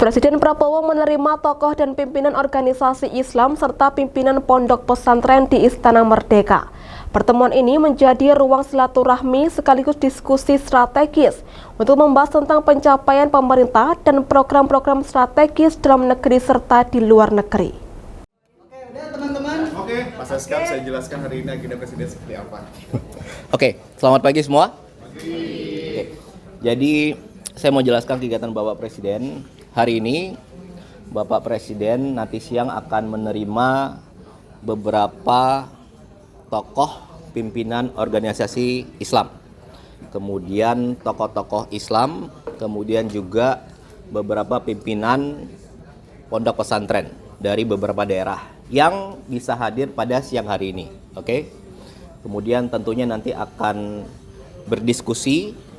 Presiden Prabowo menerima tokoh dan pimpinan organisasi Islam serta pimpinan pondok pesantren di Istana Merdeka. Pertemuan ini menjadi ruang silaturahmi sekaligus diskusi strategis untuk membahas tentang pencapaian pemerintah dan program-program strategis dalam negeri serta di luar negeri. Oke, udah teman-teman. Oke, Mas Askar, saya jelaskan hari ini agenda presiden seperti apa. Oke, selamat pagi semua. Oke, jadi saya mau jelaskan kegiatan Bapak Presiden. Hari ini Bapak Presiden nanti siang akan menerima beberapa tokoh pimpinan organisasi Islam. Kemudian tokoh-tokoh Islam, kemudian juga beberapa pimpinan pondok pesantren dari beberapa daerah yang bisa hadir pada siang hari ini. Oke. Kemudian tentunya nanti akan berdiskusi.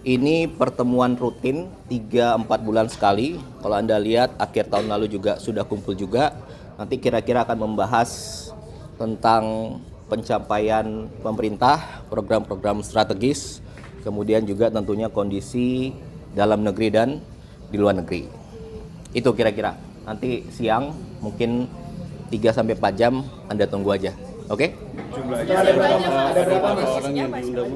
Ini pertemuan rutin 3-4 bulan sekali. Kalau Anda lihat akhir tahun lalu juga sudah kumpul juga. Nanti kira-kira akan membahas tentang pencapaian pemerintah, program-program strategis, kemudian juga tentunya kondisi dalam negeri dan di luar negeri. Itu kira-kira. Nanti siang mungkin 3-4 jam Anda tunggu aja. Oke? Jumlahnya ada berapa orang yang diundang?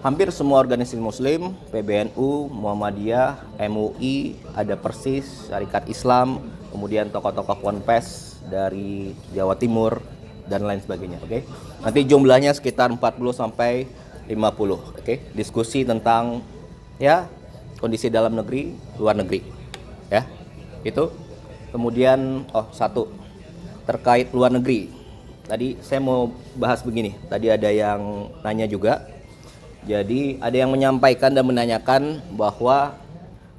Hampir semua organisasi muslim, PBNU, Muhammadiyah, MUI, ada Persis, Syarikat Islam, kemudian tokoh-tokoh Ponpes dari Jawa Timur dan lain sebagainya, oke? Nanti jumlahnya sekitar 40 sampai 50, oke? Diskusi tentang ya kondisi dalam negeri, luar negeri. Ya. Itu. Kemudian satu terkait luar negeri. Tadi saya mau bahas begini. Tadi ada yang nanya juga. Jadi ada yang menyampaikan dan menanyakan bahwa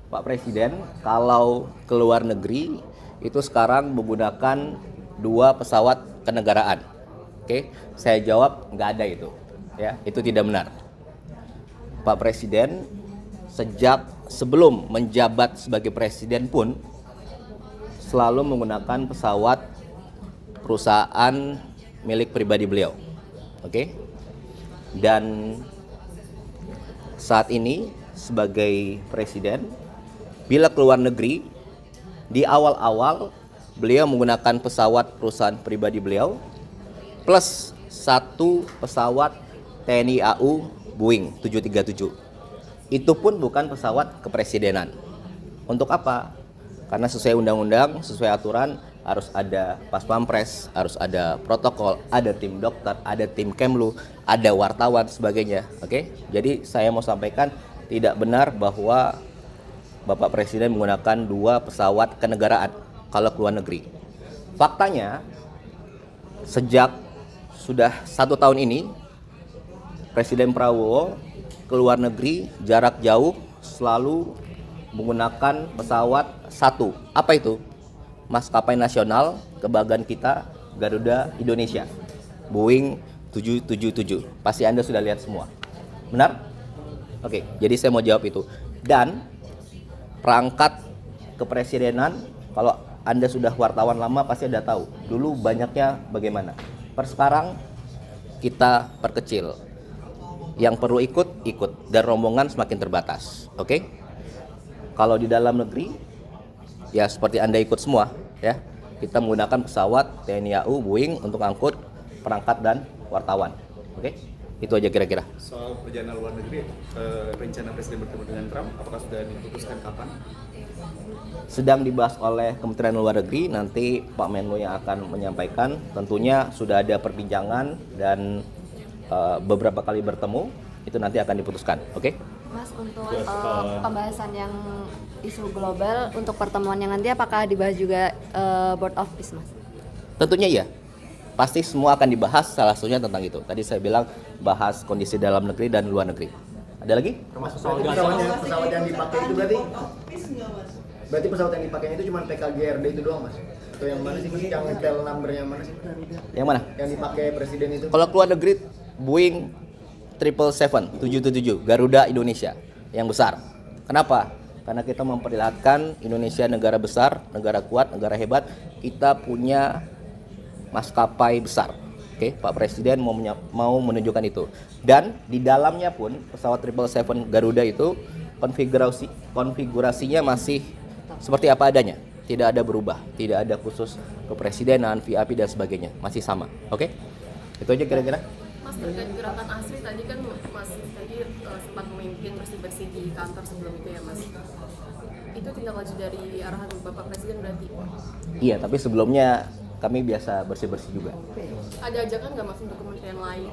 Pak Presiden kalau ke luar negeri itu sekarang menggunakan 2 pesawat kenegaraan. Oke, saya jawab nggak ada itu. Ya, itu tidak benar. Pak Presiden sejak sebelum menjabat sebagai presiden pun selalu menggunakan pesawat perusahaan milik pribadi beliau. Oke. Dan saat ini sebagai presiden, bila keluar negeri, di awal-awal beliau menggunakan pesawat perusahaan pribadi beliau plus 1 pesawat TNI AU Boeing 737. Itu pun bukan pesawat kepresidenan. Untuk apa? Karena sesuai undang-undang, sesuai aturan harus ada pas pampres, harus ada protokol, ada tim dokter, ada tim Kemlu, ada wartawan sebagainya. Oke? Jadi saya mau sampaikan tidak benar bahwa Bapak Presiden menggunakan 2 pesawat kenegaraan kalau ke luar negeri. Faktanya sejak sudah 1 tahun ini Presiden Prabowo ke luar negeri jarak jauh selalu menggunakan pesawat 1. Apa itu? Maskapai nasional kebanggaan kita, Garuda Indonesia, Boeing 777. Pasti Anda sudah lihat semua. Benar? Oke, jadi saya mau jawab itu. Dan perangkat kepresidenan, kalau Anda sudah wartawan lama pasti Anda tahu. Dulu banyaknya bagaimana. Sekarang kita perkecil. Yang perlu ikut dan rombongan semakin terbatas. Oke? Kalau di dalam negeri ya seperti Anda ikut semua ya. Kita menggunakan pesawat TNI AU Boeing untuk angkut perangkat dan wartawan. Oke? Itu aja kira-kira. Soal perjalanan luar negeri, rencana presiden bertemu dengan Trump, apakah sudah diputuskan kapan? Sedang dibahas oleh Kementerian Luar Negeri, nanti Pak Menlu yang akan menyampaikan. Tentunya sudah ada perbincangan dan beberapa kali bertemu, itu nanti akan diputuskan. Oke? Mas, untuk pembahasan yang isu global untuk pertemuan yang nanti apakah dibahas juga Board of Peace, Mas? Tentunya iya. Pasti semua akan dibahas, salah satunya tentang itu. Tadi saya bilang bahas kondisi dalam negeri dan luar negeri. Ada lagi? Termasuk pesawat yang dipakai itu berarti pesawat yang dipakai itu cuma PKGRD itu doang, Mas? Atau yang mana sih? Yang tel numbernya mana sih? Yang mana? Yang dipakai presiden itu? Kalau keluar negeri Boeing 777 Garuda Indonesia yang besar. Kenapa? Karena kita memperlihatkan Indonesia negara besar, negara kuat, negara hebat. Kita punya maskapai besar. Oke, Pak Presiden mau menunjukkan itu. Dan di dalamnya pun pesawat 777 Garuda itu konfigurasinya masih seperti apa adanya, tidak ada berubah, tidak ada khusus kepresidenan, VIP dan sebagainya, masih sama. Oke? Itu aja kira-kira. Mas, terkait gerakan ASRI tadi kan Mas tadi sempat memimpin bersih-bersih di kantor sebelum itu ya Mas. Itu tindak lanjut dari arahan Bapak Presiden berarti? Iya, tapi sebelumnya kami biasa bersih-bersih juga. Ada ajakan nggak Mas untuk kementerian lain?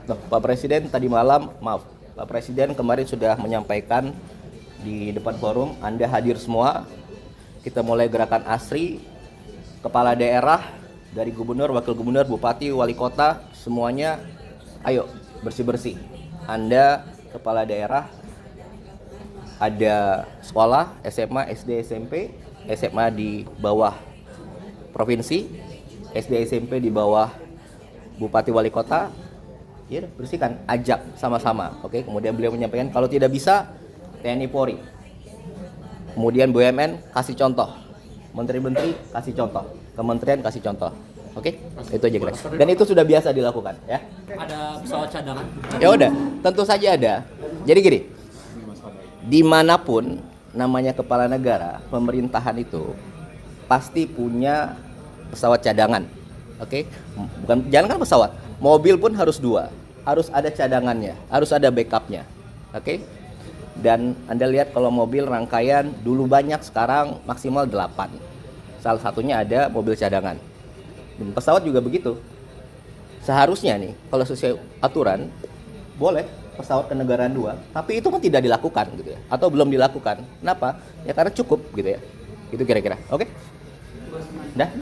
Nah, Pak Presiden tadi malam, maaf, Pak Presiden kemarin sudah menyampaikan di depan forum, Anda hadir semua, kita mulai gerakan ASRI, kepala daerah, dari gubernur, wakil gubernur, bupati, wali kota, semuanya ayo bersih-bersih. Anda kepala daerah, ada sekolah, SMA, SD, SMP, SMA di bawah provinsi, SD, SMP di bawah bupati, wali kota, ya bersihkan, ajak sama-sama. Oke, kemudian beliau menyampaikan kalau tidak bisa TNI Polri. Kemudian BUMN kasih contoh, menteri-menteri kasih contoh, kementerian kasih contoh. Oke, itu aja kira. Dan itu sudah biasa dilakukan, ya. Ada pesawat cadangan? Ya udah, tentu saja ada. Jadi gini, dimanapun namanya kepala negara, pemerintahan itu pasti punya pesawat cadangan. Oke, bukan jangan kan pesawat, mobil pun harus 2, harus ada cadangannya, harus ada backupnya. Oke, dan Anda lihat kalau mobil rangkaian dulu banyak, sekarang maksimal 8. Salah satunya ada mobil cadangan. Dan pesawat juga begitu. Seharusnya nih, kalau sesuai aturan, boleh pesawat kenegaraan 2, tapi itu kan tidak dilakukan gitu ya, atau belum dilakukan. Kenapa? Ya karena cukup gitu ya. Itu kira-kira. Oke? Dah?